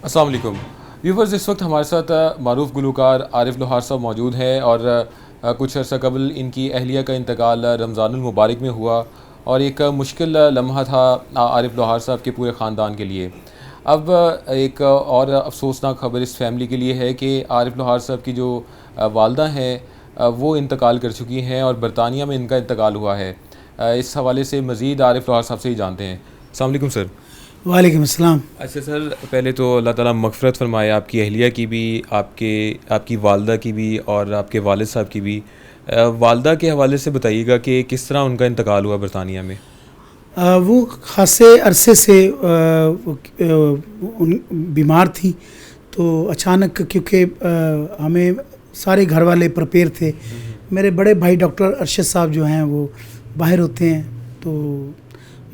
अस्सलाम वालेकुम व्यूवर्स। इस वक्त हमारे साथ मारूफ गुलूकार आरिफ लोहार साहब मौजूद हैं और कुछ अर्सा कबल इनकी अहलिया का इंतकाल रमज़ानुल मुबारक में हुआ और एक मुश्किल लम्हा था आरिफ लोहार साहब के पूरे ख़ानदान के लिए। अब एक और अफसोसनाक खबर इस फैमिली के लिए है कि आरिफ लोहार साहब की जो वालदा हैं वो इंतकाल कर चुकी हैं और बरतानिया में इनका इंतकाल हुआ है। इस हवाले से मज़ीद आरिफ लोहार साहब से ही जानते हैं। अस्सलाम वालेकुम सर। वालेकुम अस्सलाम। अच्छा सर, पहले तो अल्लाह ताला मग़फ़िरत फ़रमाए आपकी अहलिया की भी, आपकी वालदा की भी और आपके वालिद साहब की भी। वालदा के हवाले से बताइएगा कि किस तरह उनका इंतकाल हुआ बरतानिया में। वो खासे अरसे से बीमार थी, तो अचानक क्योंकि हमें सारे घर वाले प्रिपेयर थे। मेरे बड़े भाई डॉक्टर अरशद साहब जो हैं वो बाहर होते हैं, तो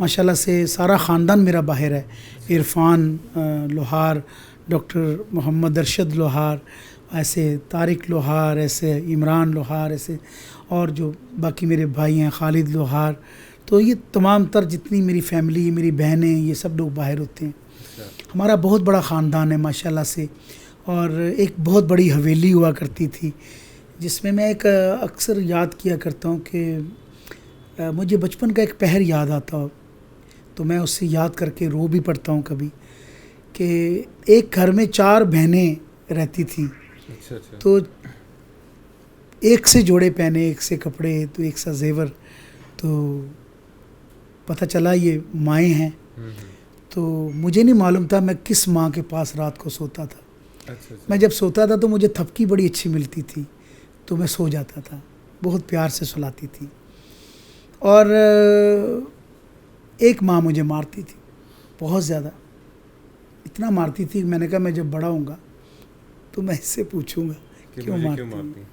माशाल्लाह से सारा ख़ानदान मेरा बाहर है। इरफ़ान लोहार, डॉक्टर मोहम्मद अरशद लोहार, ऐसे तारिक लोहार, ऐसे इमरान लोहार, ऐसे और जो बाकी मेरे भाई हैं खालिद लोहार। तो ये तमाम तर जितनी मेरी फ़ैमिली, मेरी बहनें, ये सब लोग बाहर होते हैं। हमारा बहुत बड़ा ख़ानदान है माशाल्लाह से। और एक बहुत बड़ी हवेली हुआ करती थी जिसमें मैं एक अक्सर याद किया करता हूँ कि मुझे बचपन का एक पहर याद आता हो, तो मैं उससे याद करके रो भी पड़ता हूँ कभी, कि एक घर में 4 बहनें रहती थीं। अच्छा। तो एक से जोड़े पहने, एक से कपड़े, तो एक सा जेवर। तो पता चला ये माएँ हैं। तो मुझे नहीं मालूम था मैं किस माँ के पास रात को सोता था। अच्छा। मैं जब सोता था तो मुझे थपकी बड़ी अच्छी मिलती थी, तो मैं सो जाता था। बहुत प्यार से सुलाती थी। और एक माँ मुझे मारती थी बहुत ज़्यादा, इतना मारती थी कि मैंने कहा मैं जब बड़ा होऊंगा तो मैं इससे पूछूंगा क्यों मारती।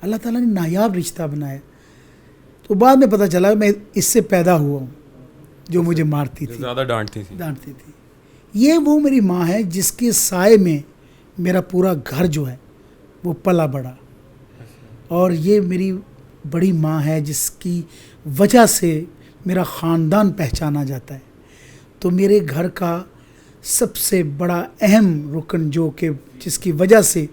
अल्लाह ताला ने नायाब रिश्ता बनाया। तो बाद में पता चला मैं इससे पैदा हुआ हूँ जो मुझे मारती थी, ज़्यादा डांटती थी। ये वो मेरी माँ है जिसके साए में मेरा पूरा घर जो है वो पला बड़ा। और ये मेरी बड़ी माँ है जिसकी वजह से मेरा ख़ानदान पहचाना जाता है। तो मेरे घर का सबसे बड़ा अहम रुकन जो कि जिसकी वजह से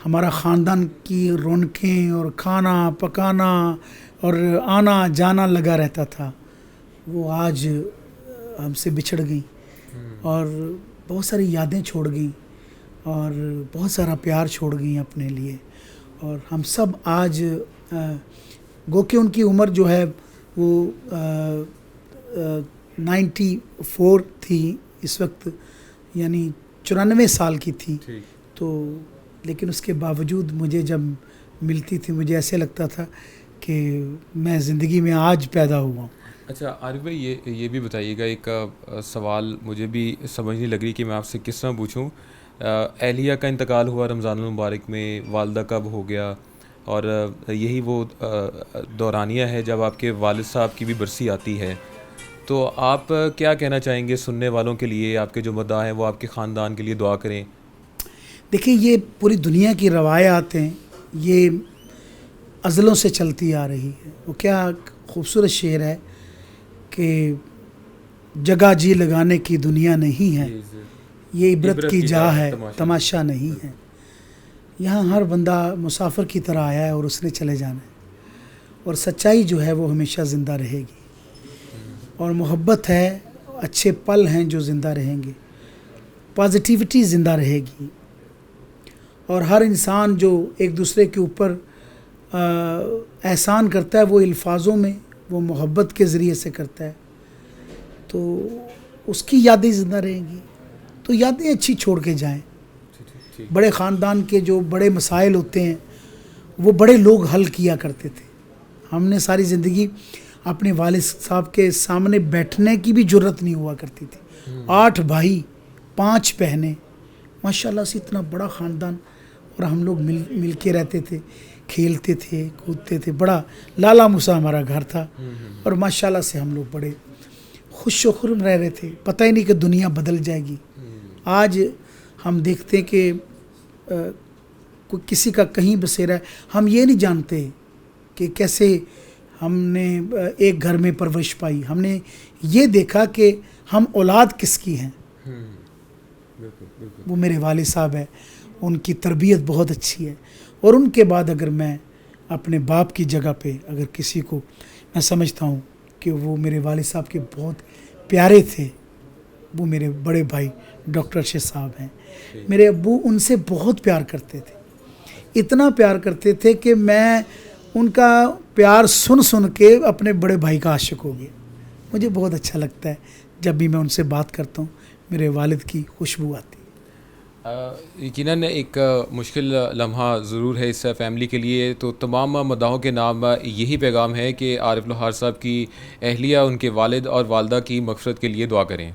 हमारा ख़ानदान की रौनकें और खाना पकाना और आना जाना लगा रहता था, वो आज हमसे बिछड़ गई और बहुत सारी यादें छोड़ गई और बहुत सारा प्यार छोड़ गई अपने लिए। और हम सब आज गो कि उनकी उम्र जो है वो 94 थी इस वक्त, यानी 94 साल की थी। तो लेकिन उसके बावजूद मुझे जब मिलती थी मुझे ऐसे लगता था कि मैं ज़िंदगी में आज पैदा हुआ हूँ। अच्छा आरिफ भाई, ये भी बताइएगा, एक सवाल मुझे भी समझ नहीं लग रही कि मैं आपसे किस तरह पूछूं। अहलिया का इंतकाल हुआ रमज़ानुल मुबारक में, वालदा कब हो गया, और यही वो दौरानिया है जब आपके वालिद साहब की भी बरसी आती है। तो आप क्या कहना चाहेंगे सुनने वालों के लिए? आपके जो मद्दाह हैं वो आपके ख़ानदान के लिए दुआ करें। देखिए, ये पूरी दुनिया की रवायात हैं, ये अज़लों से चलती आ रही है। वो क्या खूबसूरत शेर है कि जगह जी लगाने की दुनिया नहीं है, ये इबरत की जा है, तमाशा नहीं है। यहाँ हर बंदा मुसाफिर की तरह आया है और उसने चले जाना है। और सच्चाई जो है वो हमेशा ज़िंदा रहेगी, और मोहब्बत है, अच्छे पल हैं जो ज़िंदा रहेंगे, पॉजिटिविटी ज़िंदा रहेगी। और हर इंसान जो एक दूसरे के ऊपर एहसान करता है वो अल्फाजों में, वो मोहब्बत के ज़रिए से करता है, तो उसकी यादें ज़िंदा रहेंगी। तो यादें अच्छी छोड़ के जाएं। बड़े ख़ानदान के जो बड़े मसाइल होते हैं वो बड़े लोग हल किया करते थे। हमने सारी ज़िंदगी अपने वालिद साहब के सामने बैठने की भी जुर्रत नहीं हुआ करती थी। 8 भाई 5 बहनें, माशाल्लाह से इतना बड़ा ख़ानदान, और हम लोग मिल के रहते थे, खेलते थे, कूदते थे। बड़ा लाला मुसा हमारा घर था और माशाल्लाह से हम लोग बड़े खुश व खुर्म रह रहे थे। पता ही नहीं कि दुनिया बदल जाएगी। आज हम देखते हैं कि कोई किसी का कहीं बसेरा है, हम ये नहीं जानते कि कैसे हमने एक घर में परवरिश पाई। हमने ये देखा कि हम औलाद किसकी हैं। बिल्कुल, बिल्कुल। वो मेरे वालिद साहब हैं, उनकी तरबियत बहुत अच्छी है। और उनके बाद अगर मैं अपने बाप की जगह पे अगर किसी को मैं समझता हूँ कि वो मेरे वालिद साहब के बहुत प्यारे थे, वो मेरे बड़े भाई डॉक्टर अरशद साहब हैं। मेरे अब्बू उनसे बहुत प्यार करते थे, इतना प्यार करते थे कि मैं उनका प्यार सुन सुन के अपने बड़े भाई का आशिक हो गया। मुझे बहुत अच्छा लगता है जब भी मैं उनसे बात करता हूँ, मेरे वालिद की खुशबू आती है। यकीनन एक मुश्किल लम्हा ज़रूर है इस फ़ैमिली के लिए, तो तमाम मद्दाहों के नाम यही पैगाम है कि आरिफ लोहार साहब की अहलिया, उनके वालिद और वालदा की मग़फ़िरत के लिए दुआ करें।